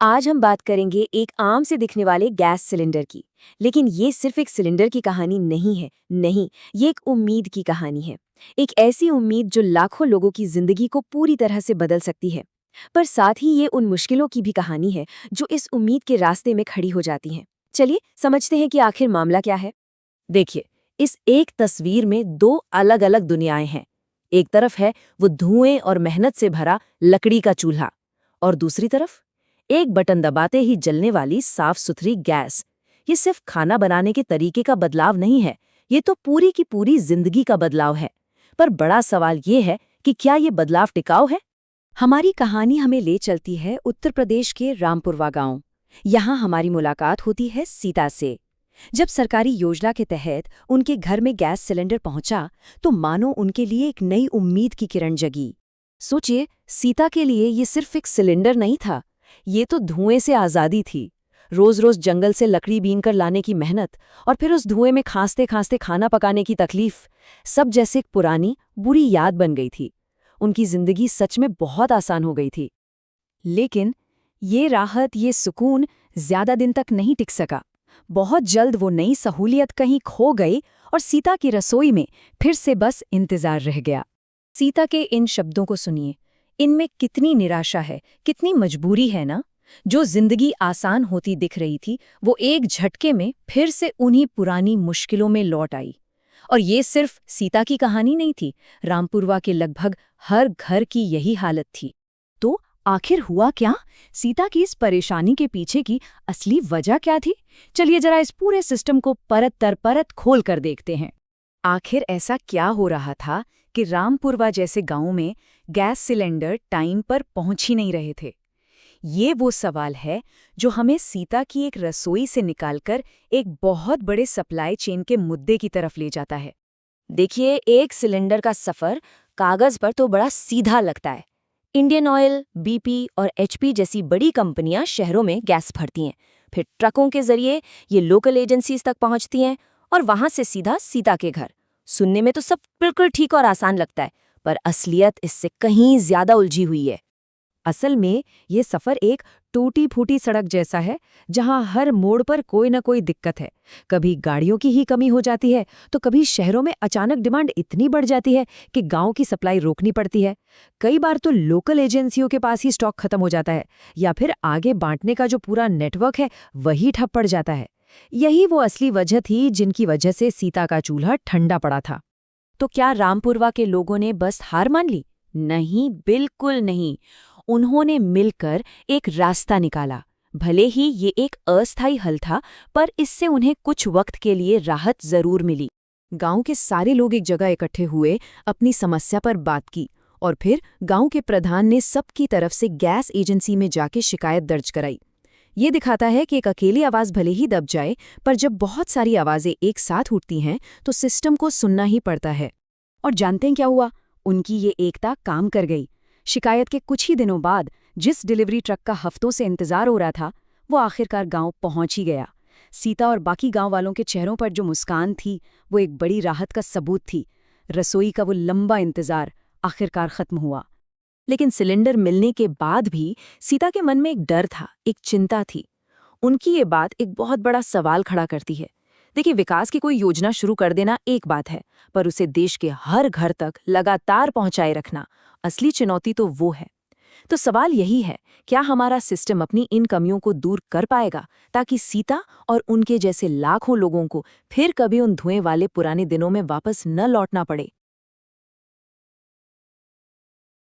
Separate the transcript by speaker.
Speaker 1: आज हम बात करेंगे एक आम से दिखने वाले गैस सिलेंडर की। लेकिन ये सिर्फ एक सिलेंडर की कहानी नहीं है। नहीं, ये एक उम्मीद की कहानी है। एक ऐसी उम्मीद जो लाखों लोगों की जिंदगी को पूरी तरह से बदल सकती है। पर साथ ही ये उन मुश्किलों की भी कहानी है जो इस उम्मीद के रास्ते में खड़ी हो जाती हैं। चलिए समझते हैं कि आखिर मामला क्या है।
Speaker 2: देखिए, इस एक तस्वीर में दो अलग अलग दुनियाएं हैं। एक तरफ है वो धुएं और मेहनत से भरा लकड़ी का चूल्हा, और दूसरी तरफ एक बटन दबाते ही जलने वाली साफ सुथरी गैस। ये सिर्फ खाना बनाने के तरीके का बदलाव नहीं है, ये तो पूरी की पूरी जिंदगी का बदलाव है। पर बड़ा सवाल ये है कि क्या ये बदलाव टिकाऊ है?
Speaker 1: हमारी कहानी हमें ले चलती है उत्तर प्रदेश के रामपुरवा गांव। यहाँ हमारी मुलाकात होती है सीता से। जब सरकारी योजना के तहत उनके घर में गैस सिलेंडर पहुंचा तो मानो उनके लिए एक नई उम्मीद की किरण जगी। सोचिए, सीता के लिए ये सिर्फ एक सिलेंडर नहीं था, ये तो धुएं से आज़ादी थी। रोज रोज जंगल से लकड़ी बीन कर लाने की मेहनत और फिर उस धुएं में खांसते खांसते खाना पकाने की तकलीफ, सब जैसे एक पुरानी बुरी याद बन गई थी। उनकी जिंदगी सच में बहुत आसान हो गई थी। लेकिन ये राहत, ये सुकून ज्यादा दिन तक नहीं टिक सका। बहुत जल्द वो नई सहूलियत कहीं खो गई और सीता की रसोई में फिर से बस इंतजार रह गया। सीता के इन शब्दों को सुनिए, इनमें कितनी निराशा है, कितनी मजबूरी है ना। जो जिंदगी आसान होती दिख रही थी वो एक झटके में फिर से उन्हीं पुरानी मुश्किलों में लौट आई। और ये सिर्फ सीता की कहानी नहीं थी, रामपुरवा के लगभग हर घर की यही हालत थी। तो आखिर हुआ क्या? सीता की इस परेशानी के पीछे की असली वजह क्या थी? चलिए जरा इस पूरे सिस्टम को परत दर परत खोल कर देखते हैं। आखिर ऐसा क्या हो रहा था कि रामपुरवा जैसे गांव में गैस सिलेंडर टाइम पर पहुंच ही नहीं रहे थे? ये वो सवाल है जो हमें सीता की एक रसोई से निकालकर एक बहुत बड़े सप्लाई चेन के मुद्दे की तरफ ले जाता है।
Speaker 2: देखिए, एक सिलेंडर का सफर कागज पर तो बड़ा सीधा लगता है। इंडियन ऑयल, बीपी और एचपी जैसी बड़ी कंपनियां शहरों में गैस भरती हैं, फिर ट्रकों के जरिए ये लोकल एजेंसीज तक पहुंचती हैं और वहां से सीधा सीता के घर। सुनने में तो सब बिल्कुल ठीक और आसान लगता है, पर असलियत इससे कहीं ज्यादा उलझी हुई है।
Speaker 1: असल में ये सफर एक टूटी फूटी सड़क जैसा है, जहां हर मोड़ पर कोई न कोई दिक्कत है। कभी गाड़ियों की ही कमी हो जाती है तो कभी शहरों में अचानक डिमांड इतनी बढ़ जाती है कि गांव की सप्लाई रोकनी पड़ती है। कई बार तो लोकल एजेंसियों के पास ही स्टॉक खत्म हो जाता है, या फिर आगे बांटने का जो पूरा नेटवर्क है वही ठप पड़ जाता है। यही वो असली वजह थी जिनकी वजह से सीता का चूल्हा ठंडा पड़ा था।
Speaker 2: तो क्या रामपुरवा के लोगों ने बस हार मान ली? नहीं, बिल्कुल नहीं। उन्होंने मिलकर एक रास्ता निकाला। भले ही ये एक अस्थायी हल था, पर इससे उन्हें कुछ वक्त के लिए राहत जरूर मिली।
Speaker 1: गांव के सारे लोग एक जगह इकट्ठे हुए, अपनी समस्या पर बात की, और फिर गांव के प्रधान ने सबकी तरफ से गैस एजेंसी में जाके शिकायत दर्ज कराई। ये दिखाता है कि एक अकेली आवाज़ भले ही दब जाए, पर जब बहुत सारी आवाज़ें एक साथ उठती हैं तो सिस्टम को सुनना ही पड़ता है। और जानते हैं क्या हुआ? उनकी ये एकता काम कर गई। शिकायत के कुछ ही दिनों बाद जिस डिलीवरी ट्रक का हफ्तों से इंतजार हो रहा था, वो आखिरकार गांव पहुंच ही गया। सीता और बाकी गांव वालों के चेहरों पर जो मुस्कान थी वो एक बड़ी राहत का सबूत थी। रसोई का वो लंबा इंतजार आखिरकार खत्म हुआ।
Speaker 2: लेकिन सिलेंडर मिलने के बाद भी सीता के मन में एक डर था, एक चिंता थी। उनकी ये बात एक बहुत बड़ा सवाल खड़ा करती है। देखिए, विकास की कोई योजना शुरू कर देना एक बात है, पर उसे देश के हर घर तक लगातार पहुंचाए रखना, असली चुनौती तो वो है। तो सवाल यही है, क्या हमारा सिस्टम अपनी इन कमियों को दूर कर पाएगा ताकि सीता और उनके जैसे लाखों लोगों को फिर कभी उन धुएं वाले पुराने दिनों में वापस न लौटना पड़े?